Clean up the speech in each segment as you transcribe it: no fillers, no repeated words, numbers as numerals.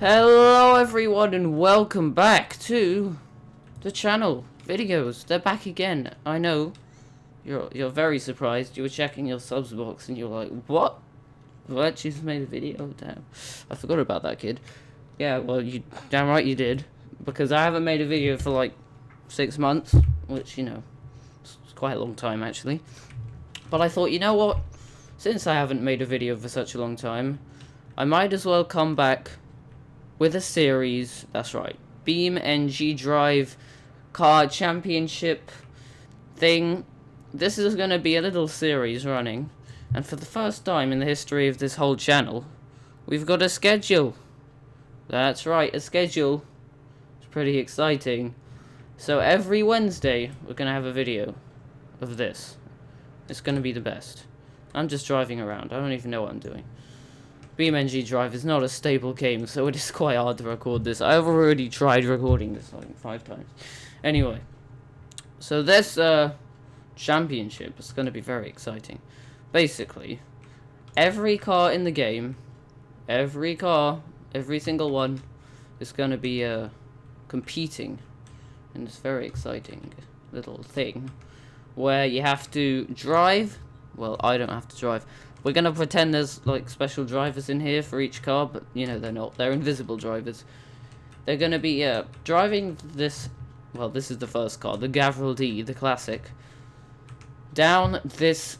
Hello everyone and welcome back to the channel. Videos, they're back again. I know you're very surprised. You were checking your subs box and you're like, what? What? You just made a video? Damn. I forgot about that, kid. Yeah, well, you damn right you did. Because I haven't made a video for like 6 months, which, you know, it's quite a long time actually. But I thought, you know what? Since I haven't made a video for such a long time, I might as well come back with a series. That's right, BeamNG.drive Car Championship thing. This is going to be a little series running, and for the first time in the history of this whole channel, we've got a schedule. That's right, a schedule. It's pretty exciting. So every Wednesday we're going to have a video of this. It's going to be the best. I'm just driving around. I don't even know what I'm doing. BeamNG Drive is not a stable game, so it is quite hard to record this. I've already tried recording this like 5 times. Anyway, so this championship is going to be very exciting. Basically, every car in the game, every car, every single one, is going to be competing in this very exciting little thing where you have to drive. Well, I don't have to drive. We're going to pretend there's like special drivers in here for each car, but you know they're not. They're invisible drivers. They're going to be driving this, well, this is the first car, the Gavril D, the classic, down this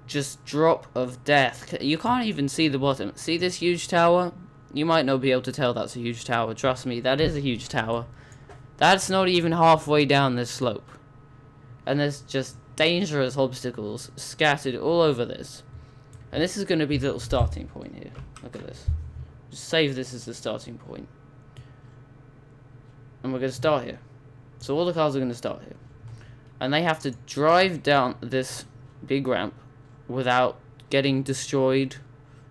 just drop of death. You can't even see the bottom. See this huge tower? You might not be able to tell that's a huge tower. Trust me, that is a huge tower. That's not even halfway down this slope. And there's just dangerous obstacles scattered all over this. And this is going to be the little starting point here. Look at this. Just save this as the starting point. And we're going to start here. So all the cars are going to start here. And they have to drive down this big ramp without getting destroyed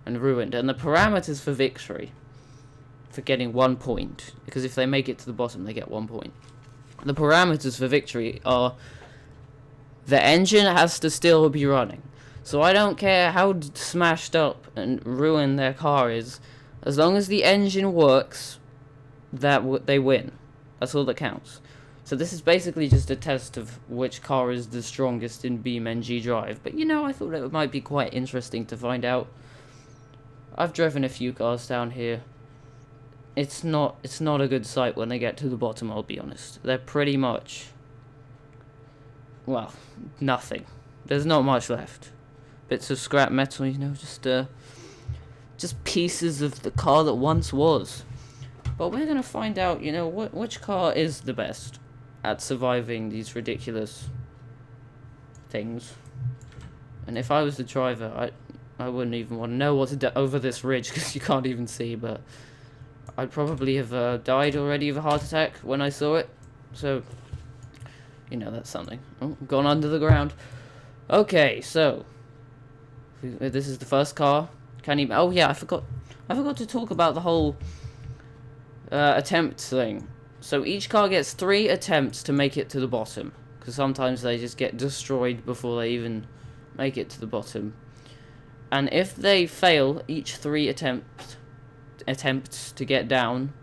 and ruined. And the parameters for victory, for getting 1 point, because if they make it to the bottom, they get 1 point. The parameters for victory are: the engine has to still be running. So I don't care how smashed up and ruined their car is, as long as the engine works, they win. That's all that counts. So this is basically just a test of which car is the strongest in BeamNG Drive. But you know, I thought it might be quite interesting to find out. I've driven a few cars down here. It's not a good sight when they get to the bottom, I'll be honest. They're pretty much, well, nothing. There's not much left. Bits of scrap metal, you know, just pieces of the car that once was. But we're gonna find out, you know, which car is the best at surviving these ridiculous things. And if I was the driver, I wouldn't even want to know what to do over this ridge, because you can't even see. But I'd probably have died already of a heart attack when I saw it. So, you know, that's something. Oh, gone under the ground. Okay, so this is the first car. Can you? Oh yeah, I forgot to talk about the whole attempt thing. So each car gets 3 attempts to make it to the bottom, because sometimes they just get destroyed before they even make it to the bottom. And if they fail each 3 attempts to get down,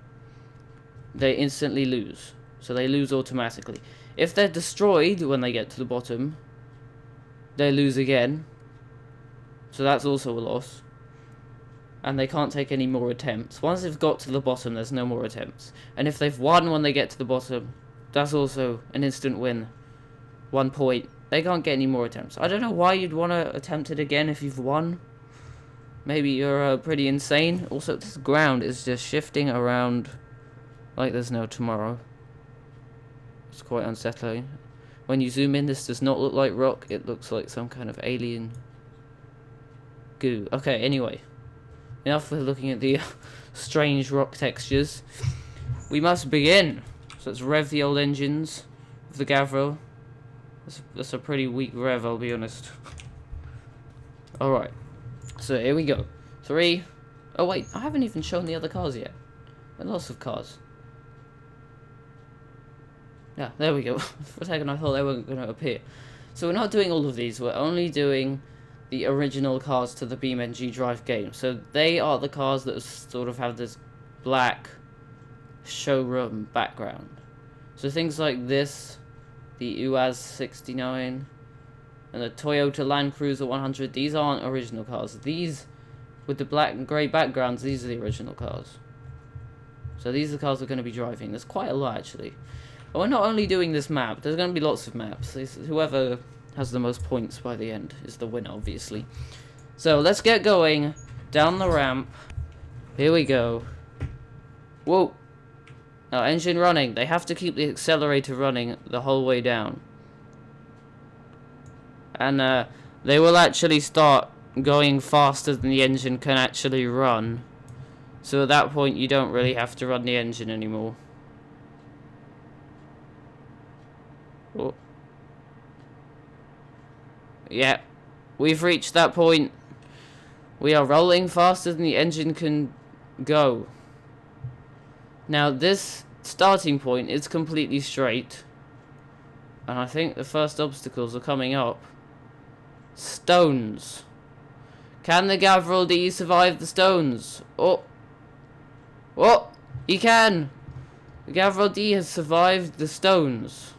they instantly lose. So they lose automatically. If they're destroyed when they get to the bottom, they lose again. So that's also a loss. And they can't take any more attempts. Once they've got to the bottom, there's no more attempts. And if they've won when they get to the bottom, that's also an instant win. 1 point. They can't get any more attempts. I don't know why you'd want to attempt it again if you've won. Maybe you're pretty insane. Also, this ground is just shifting around like there's no tomorrow. It's quite unsettling. When you zoom in, this does not look like rock. It looks like some kind of alien goo. Okay, anyway. Enough with looking at the strange rock textures. We must begin. So let's rev the old engines of the Gavril. That's a pretty weak rev, I'll be honest. Alright. So here we go. 3. Oh wait, I haven't even shown the other cars yet. There are lots of cars. Yeah, there we go. For a second I thought they weren't going to appear. So we're not doing all of these. We're only doing the original cars to the BeamNG Drive game. So they are the cars that sort of have this black showroom background. So things like this, the UAZ 69 and the Toyota Land Cruiser 100, these aren't original cars. These with the black and grey backgrounds, these are the original cars. So these are the cars we're going to be driving. There's quite a lot actually. But we're not only doing this map, there's going to be lots of maps. Whoever has the most points by the end is the winner, obviously. So let's get going down the ramp. Here we go. Whoa. Now engine running. They have to keep the accelerator running the whole way down. And they will actually start going faster than the engine can actually run. So at that point you don't really have to run the engine anymore. Oh. Yeah, we've reached that point. We are rolling faster than the engine can go. Now this starting point is completely straight. And I think the first obstacles are coming up. Stones. Can the Gavril D survive the stones? Oh. Oh, he can. The Gavril D has survived the stones.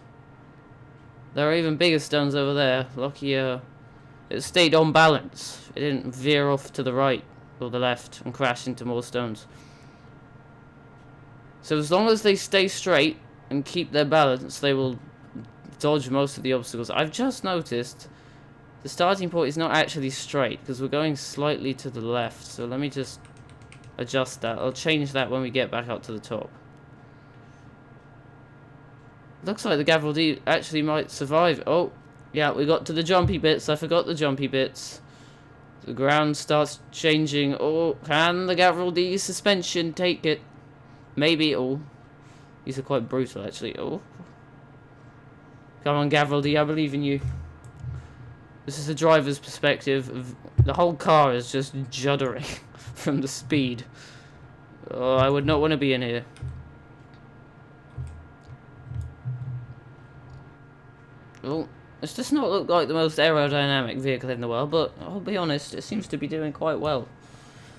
There are even bigger stones over there. Lucky it stayed on balance. It didn't veer off to the right or the left and crash into more stones. So as long as they stay straight and keep their balance, they will dodge most of the obstacles. I've just noticed the starting point is not actually straight because we're going slightly to the left. So let me just adjust that. I'll change that when we get back up to the top. Looks like the Gavril D actually might survive. Oh, yeah, we got to the jumpy bits. I forgot the jumpy bits. The ground starts changing. Oh, can the Gavril D suspension take it? Maybe. Oh, these are quite brutal, actually. Oh, come on, Gavril D, I believe in you. This is the driver's perspective. The whole car is just juddering from the speed. Oh, I would not want to be in here. Oh, this does not look like the most aerodynamic vehicle in the world, but I'll be honest, it seems to be doing quite well.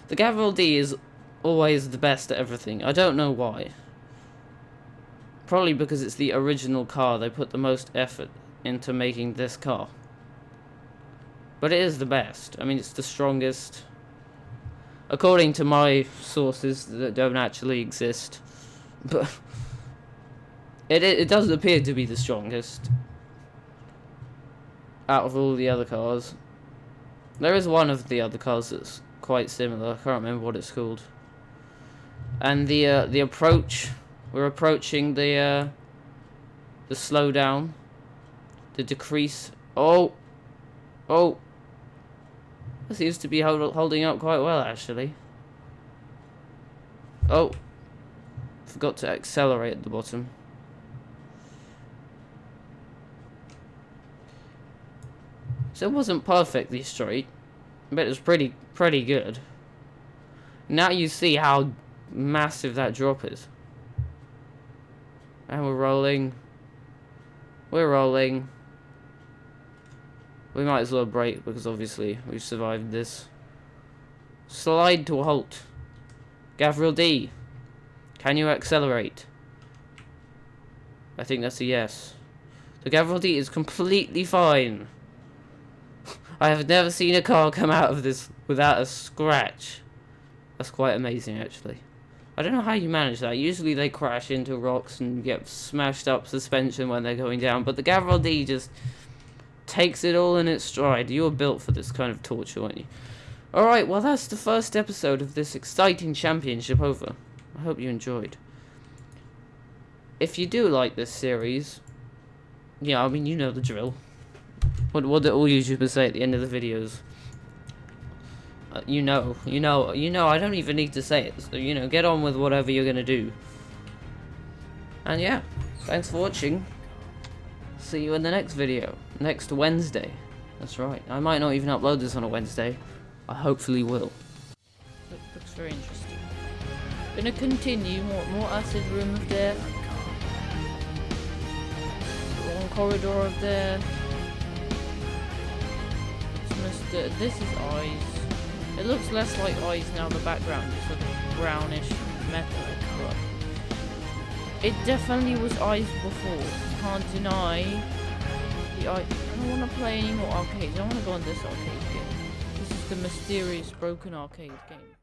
The Gavril D is always the best at everything. I don't know why. Probably because it's the original car. They put the most effort into making this car. But it is the best. I mean, it's the strongest. According to my sources that don't actually exist. But it does appear to be the strongest out of all the other cars. There is one of the other cars that's quite similar. I can't remember what it's called. And the approach, we're approaching the slowdown, the decrease. Oh, that seems to be holding up quite well actually. Oh, forgot to accelerate at the bottom. So it wasn't perfectly straight, but it was pretty good. Now you see how massive that drop is. And we're rolling. We're rolling. We might as well brake because obviously we've survived this. Slide to a halt. Gavril D, can you accelerate? I think that's a yes. The Gavril D is completely fine. I have never seen a car come out of this without a scratch. That's quite amazing, actually. I don't know how you manage that. Usually they crash into rocks and get smashed up suspension when they're going down, but the Gavril D just takes it all in its stride. You were built for this kind of torture, weren't you? Alright, well that's the first episode of this exciting championship over. I hope you enjoyed. If you do like this series, yeah, I mean, you know the drill. What do all YouTubers say at the end of the videos? You know, I don't even need to say it. So, you know, get on with whatever you're gonna do. And yeah, thanks for watching. See you in the next video. Next Wednesday. That's right. I might not even upload this on a Wednesday. I hopefully will. Looks very interesting. Gonna continue. More acid room of death. Long corridor of death. This is eyes. It looks less like eyes now. The background is sort of brownish metallic, but it definitely was ice before. Can't deny the ice. I don't want to play any more arcades. I want to go on this arcade game. This is the mysterious broken arcade game.